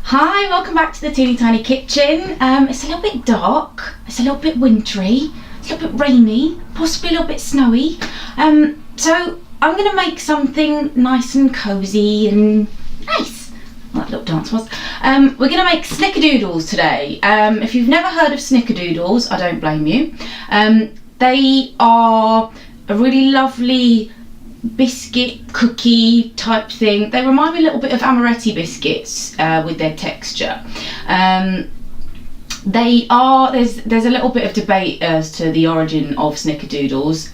Hi, welcome back to the Teeny Tiny Kitchen. It's a little bit dark, it's a little bit wintry, it's a little bit rainy, possibly a little bit snowy. So I'm going to make something nice and cosy and nice. Well, that little dance was. We're going to make Snickerdoodles today. If you've never heard of Snickerdoodles, I don't blame you. They are a really lovely biscuit cookie type thing. They remind me a little bit of amaretti biscuits with their texture. There's a little bit of debate as to the origin of Snickerdoodles.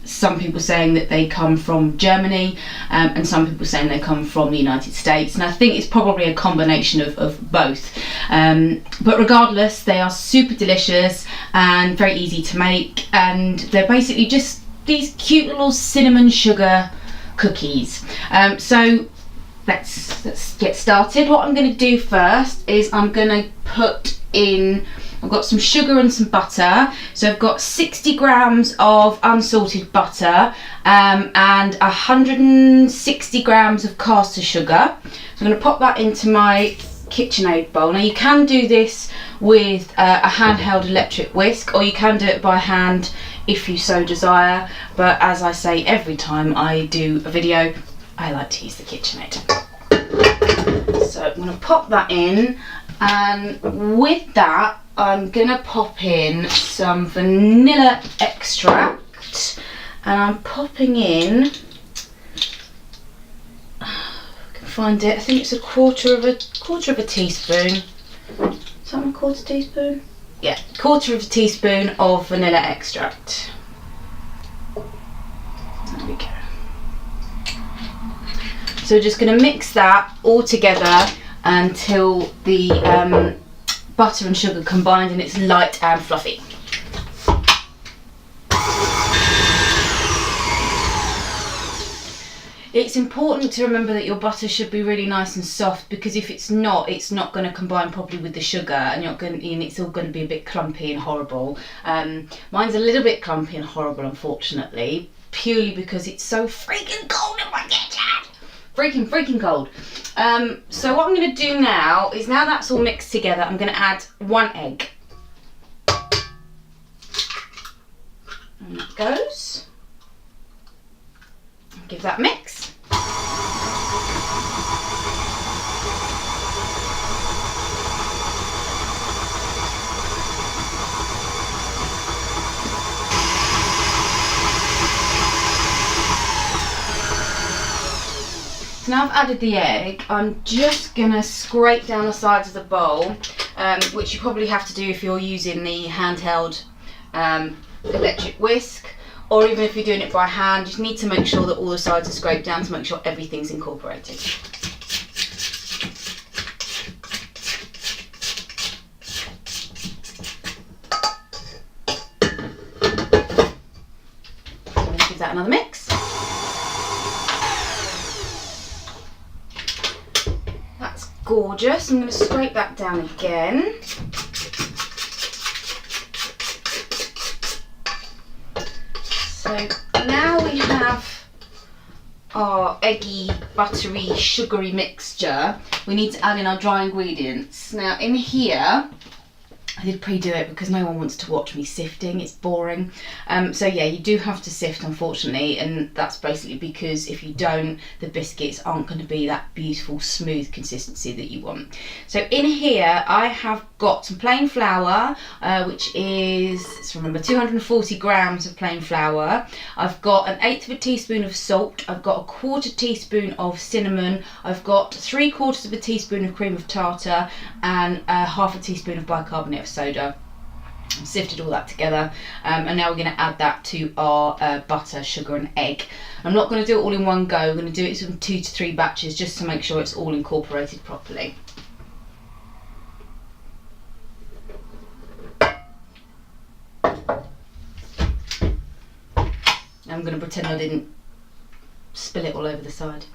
Some people saying that they come from Germany, and some people saying they come from the United States, and I think it's probably a combination of both. But regardless, they are super delicious and very easy to make, and they're basically just these cute little cinnamon sugar cookies. So let's get started. What I'm going to do first is I'm going to put in, I've got some sugar and some butter. So I've got 60 grams of unsalted butter and 160 grams of caster sugar. So I'm going to pop that into my KitchenAid bowl. Now you can do this with a handheld electric whisk, or you can do it by hand if you so desire, but as I say every time I do a video, I like to use the KitchenAid. So I'm going to pop that in, and with that I'm going to pop in some vanilla extract, and I'm popping in, find it, I think it's a quarter of a teaspoon. Is that a quarter teaspoon? Yeah, quarter of a teaspoon of vanilla extract. There we go. So we're just going to mix that all together until the butter and sugar combined and it's light and fluffy. It's important to remember that your butter should be really nice and soft, because if it's not going to combine properly with the sugar, and it's all going to be a bit clumpy and horrible. Mine's a little bit clumpy and horrible, unfortunately, purely because it's so freaking cold in my kitchen. Freaking cold. So what I'm going to do now is, now that's all mixed together, I'm going to add 1 egg. And that goes. Give that a mix. So now I've added the egg, I'm just going to scrape down the sides of the bowl, which you probably have to do if you're using the handheld electric whisk, or even if you're doing it by hand. You just need to make sure that all the sides are scraped down to make sure everything's incorporated. So I'm going to give that another mix. That's gorgeous. I'm going to scrape that down again. So now we have our eggy, buttery, sugary mixture. We need to add in our dry ingredients. Now in here, I did pre-do it because no one wants to watch me sifting, it's boring. So yeah, you do have to sift, unfortunately, and that's basically because if you don't, the biscuits aren't going to be that beautiful smooth consistency that you want. So in here I have got some plain flour, which is, let's remember, 240 grams of plain flour. I've got 1/8 of a teaspoon of salt, I've got 1/4 teaspoon of cinnamon, I've got 3/4 of a teaspoon of cream of tartar, and 1/2 teaspoon of bicarbonate of soda. I've sifted all that together, and now we're going to add that to our butter, sugar and egg. I'm not going to do it all in one go, I'm going to do it in 2 to 3 batches just to make sure it's all incorporated properly. I'm going to pretend I didn't spill it all over the side.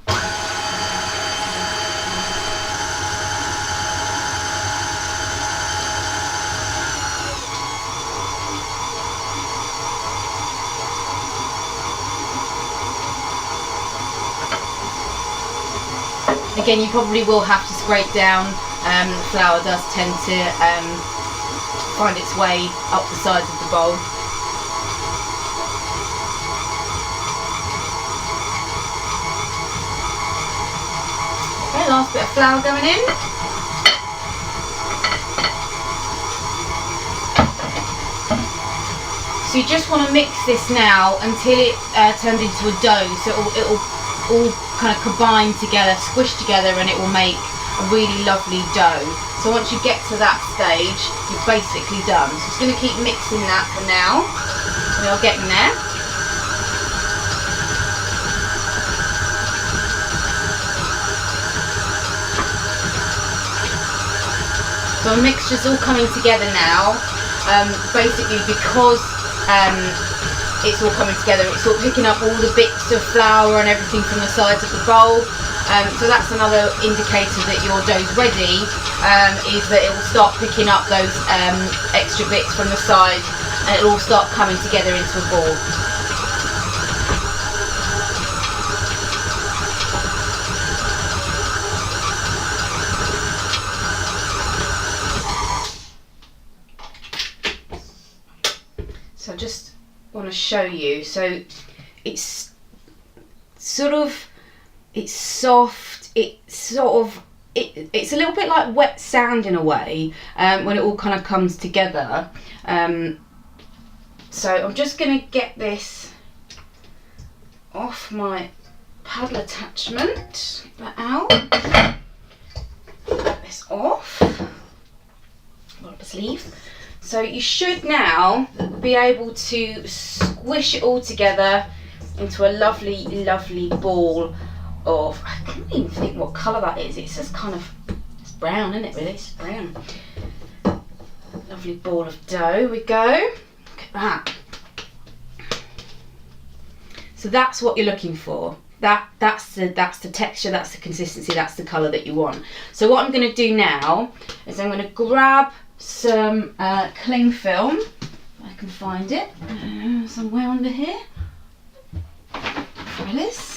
Again, you probably will have to scrape down flour does tend to find its way up the sides of the bowl. Okay, last bit of flour going in. So you just want to mix this now until it turns into a dough, so it'll all kind of combine together, squish together, and it will make a really lovely dough. So once you get to that stage, you're basically done. So I'm just going to keep mixing that for now. We are getting there. So our mixture's all coming together now. Basically because it's all coming together, it's all picking up all the bits of flour and everything from the sides of the bowl. So that's another indicator that your dough's ready, is that it will start picking up those extra bits from the side, and it'll all start coming together into a ball. So I just want to show you. So it's it's soft. It's a little bit like wet sand in a way when it all kind of comes together. So I'm just going to get this off my paddle attachment. Get that out. Get this off. Roll up the sleeve. So you should now be able to squish it all together into a lovely, lovely ball of, I can't even think what colour that is. It's just kind of, it's brown, isn't it really? It's brown. Lovely ball of dough we go. Look at that. So that's what you're looking for. That's the texture, that's the consistency, that's the colour that you want. So what I'm going to do now is I'm going to grab some cling film, if I can find it, somewhere under here. There it is.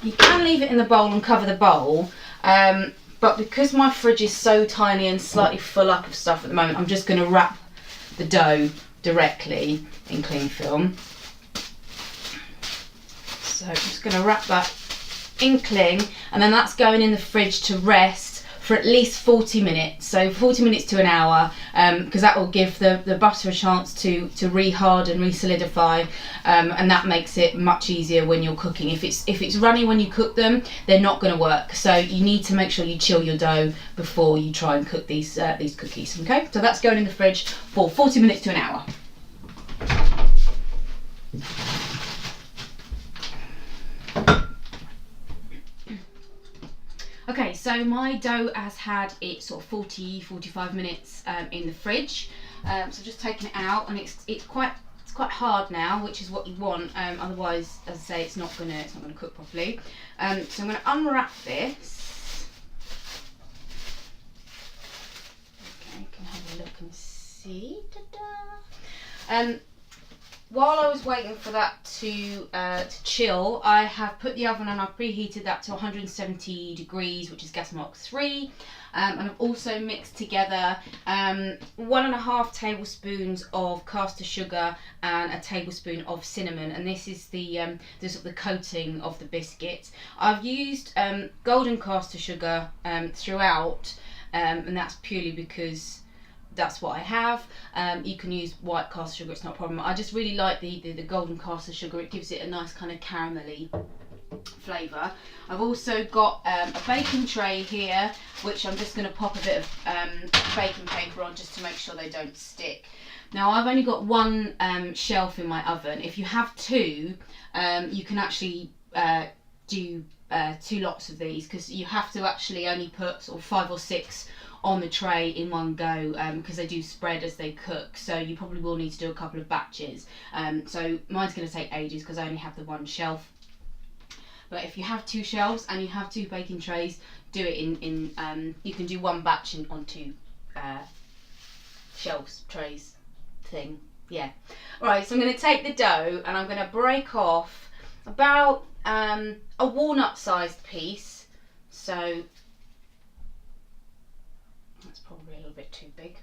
You can leave it in the bowl and cover the bowl, but because my fridge is so tiny and slightly full up of stuff at the moment, I'm just going to wrap the dough directly in cling film. So I'm just going to wrap that in cling, and then that's going in the fridge to rest for at least 40 minutes, so 40 minutes to an hour, because that will give the butter a chance to re-harden, re-solidify, and that makes it much easier when you're cooking. If it's runny when you cook them, they're not going to work. So you need to make sure you chill your dough before you try and cook these cookies. Okay, so that's going in the fridge for 40 minutes to an hour. Okay, so my dough has had it sort of 40-45 minutes in the fridge. So just taking it out, and it's quite hard now, which is what you want. Otherwise, as I say, it's not gonna cook properly. So I'm gonna unwrap this. Okay, you can have a look and see. Ta-da! While I was waiting for that to chill, I have put the oven and I've preheated that to 170 degrees, which is gas mark 3. And I've also mixed together 1.5 tablespoons of caster sugar and a tablespoon of cinnamon, and this is the sort of the coating of the biscuits. I've used golden caster sugar throughout, and that's purely because that's what I have. You can use white caster sugar, it's not a problem. I just really like the golden caster sugar. It gives it a nice kind of caramelly flavour. I've also got a baking tray here, which I'm just going to pop a bit of baking paper on just to make sure they don't stick. Now I've only got one shelf in my oven. If you have two, you can actually do 2 lots of these, because you have to actually only put sort of 5 or 6 on the tray in one go, because they do spread as they cook, so you probably will need to do a couple of batches. So mine's going to take ages because I only have the one shelf. But if you have 2 shelves and you have 2 baking trays, do it in you can do one batch on 2 shelves, trays thing. Yeah. Alright, so I'm going to take the dough and I'm going to break off about a walnut-sized piece. So that's probably a little bit too big.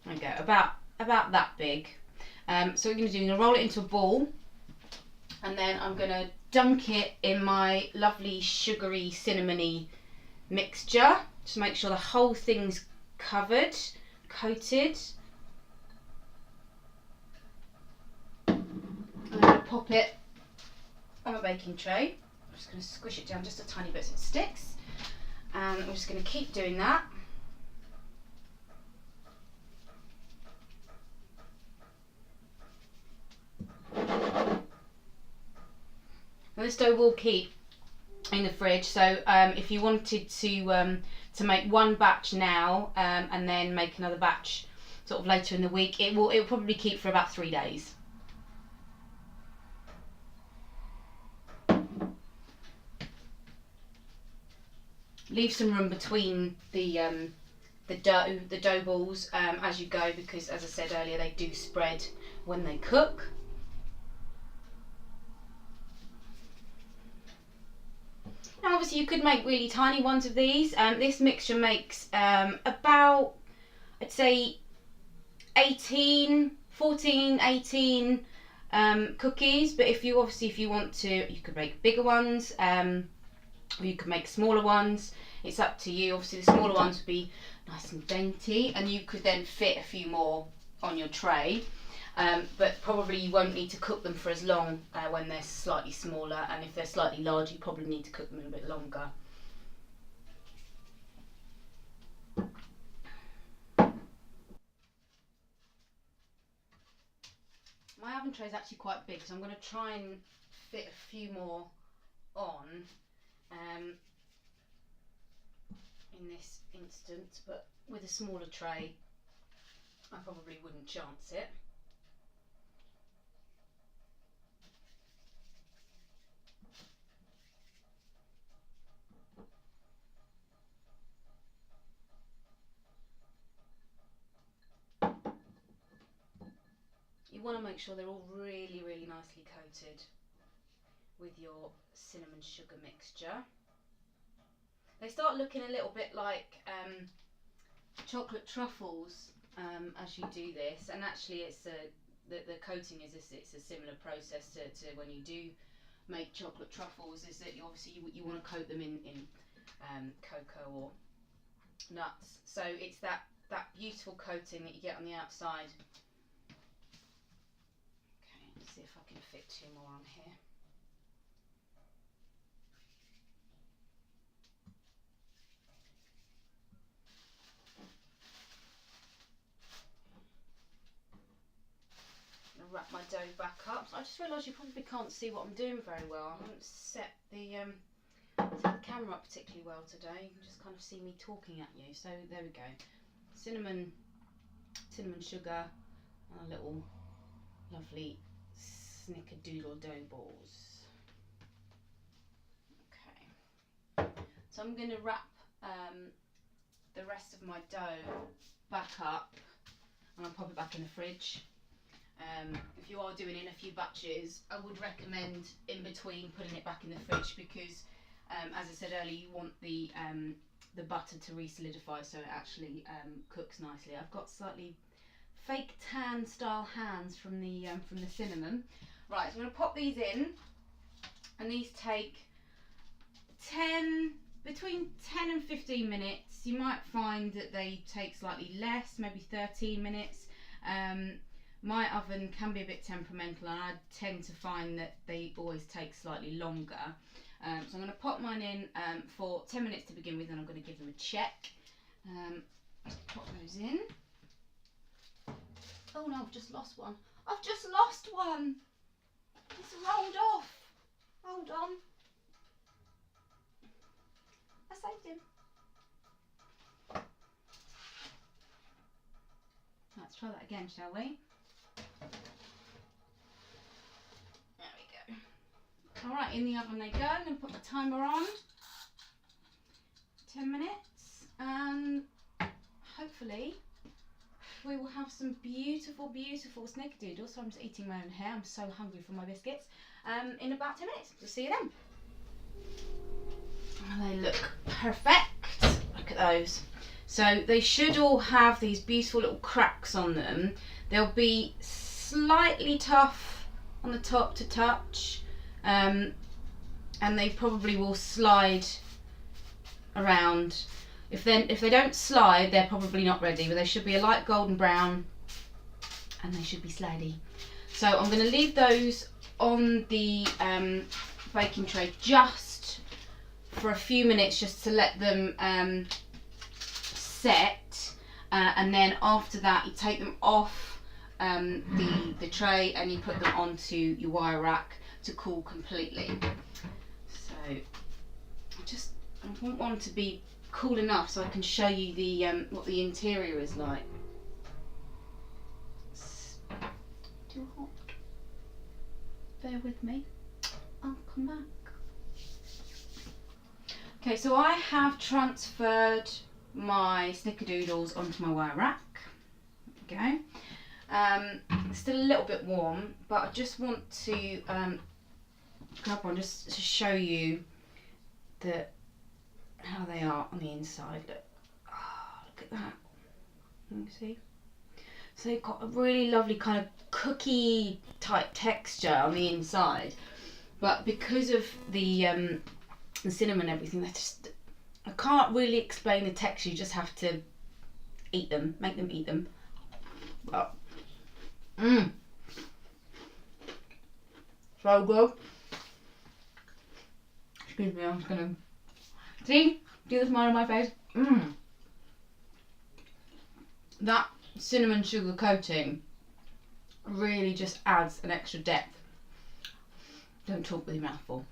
There we go, about that big. So what we're going to do, I'm going to roll it into a ball, and then I'm going to dunk it in my lovely sugary cinnamony mixture. Just make sure the whole thing's coated. I'm going to pop it on a baking tray. I'm just going to squish it down just a tiny bit so it sticks. And I'm just going to keep doing that. Now this dough will keep in the fridge, so if you wanted to make one batch now and then make another batch sort of later in the week, it will probably keep for about 3 days. Leave some room between the dough balls as you go, because as I said earlier, they do spread when they cook. Now obviously you could make really tiny ones of these. This mixture makes about, I'd say 14, 18 cookies, but if you want to, you could make bigger ones, or you could make smaller ones. It's up to you. Obviously the smaller ones would be nice and dainty, and you could then fit a few more on your tray. But probably you won't need to cook them for as long when they're slightly smaller, and if they're slightly larger you probably need to cook them a bit longer. My oven tray is actually quite big, so I'm going to try and fit a few more on in this instance, but with a smaller tray I probably wouldn't chance it. You want to make sure they're all really, really nicely coated with your cinnamon sugar mixture. They start looking a little bit like chocolate truffles as you do this, and actually it's the coating is it's a similar process to when you do make chocolate truffles, is that you want to coat them in cocoa or nuts, so it's that beautiful coating that you get on the outside. Okay, let's see if I can fit 2 more on here. Wrap my dough back up. I just realised you probably can't see what I'm doing very well. I haven't set the camera up particularly well today. You can just kind of see me talking at you. So there we go. Cinnamon sugar, and a little lovely Snickerdoodle dough balls. Okay. So I'm going to wrap the rest of my dough back up, and I'll pop it back in the fridge. If you are doing in a few batches, I would recommend in between putting it back in the fridge, because as I said earlier, you want the butter to re-solidify so it actually cooks nicely. I've got slightly fake tan style hands from the cinnamon. Right, so I'm going to pop these in, and these take between 10 and 15 minutes. You might find that they take slightly less, maybe 13 minutes. My oven can be a bit temperamental, and I tend to find that they always take slightly longer. So I'm going to pop mine in for 10 minutes to begin with, and I'm going to give them a check. Pop those in. Oh no, I've just lost one. I've just lost one! It's rolled off. Hold on. I saved him. Let's try that again, shall we? There we go. Alright, in the oven they go. I'm going to put the timer on. 10 minutes, and hopefully we will have some beautiful, beautiful snickerdoodles. So I'm just eating my own hair. I'm so hungry for my biscuits. In about 10 minutes. We'll see you then. Oh, they look perfect. Look at those. So they should all have these beautiful little cracks on them. They'll be slightly tough on the top to touch, and they probably will slide around. If they don't slide, they're probably not ready, but they should be a light golden brown and they should be slidey. So I'm going to leave those on the baking tray just for a few minutes, just to let them set, and then after that you take them off the tray and you put them onto your wire rack to cool completely. So I want one to be cool enough so I can show you the what the interior is like. It's too hot. Bear with me. I'll come back. Okay, so I have transferred my Snickerdoodles onto my wire rack. Okay. It's still a little bit warm, but I just want to grab one just to show you how they are on the inside. Look, look at that. You can see. So they've got a really lovely kind of cookie type texture on the inside, but because of the cinnamon and everything, they just, I can't really explain the texture. You just have to eat them, make them eat them. But so good. Excuse me, I'm just gonna see the smile on my face. That cinnamon sugar coating really just adds an extra depth. Don't talk with your mouth full.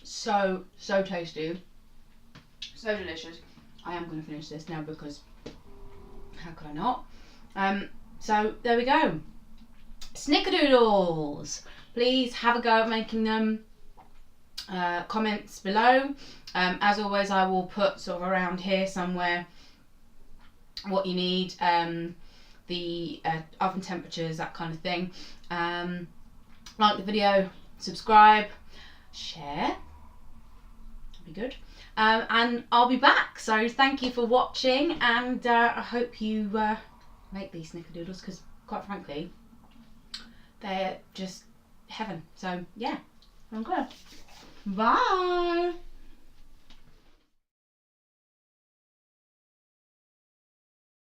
So tasty, so delicious. I am going to finish this now because how could I not? So there we go. Snickerdoodles. Please have a go at making them. Comments below. As always, I will put sort of around here somewhere what you need, the oven temperatures, that kind of thing. Like the video, subscribe, share. Be good. And I'll be back, so thank you for watching, and I hope you make these Snickerdoodles, because quite frankly they're just heaven. So yeah, I'm good. Bye.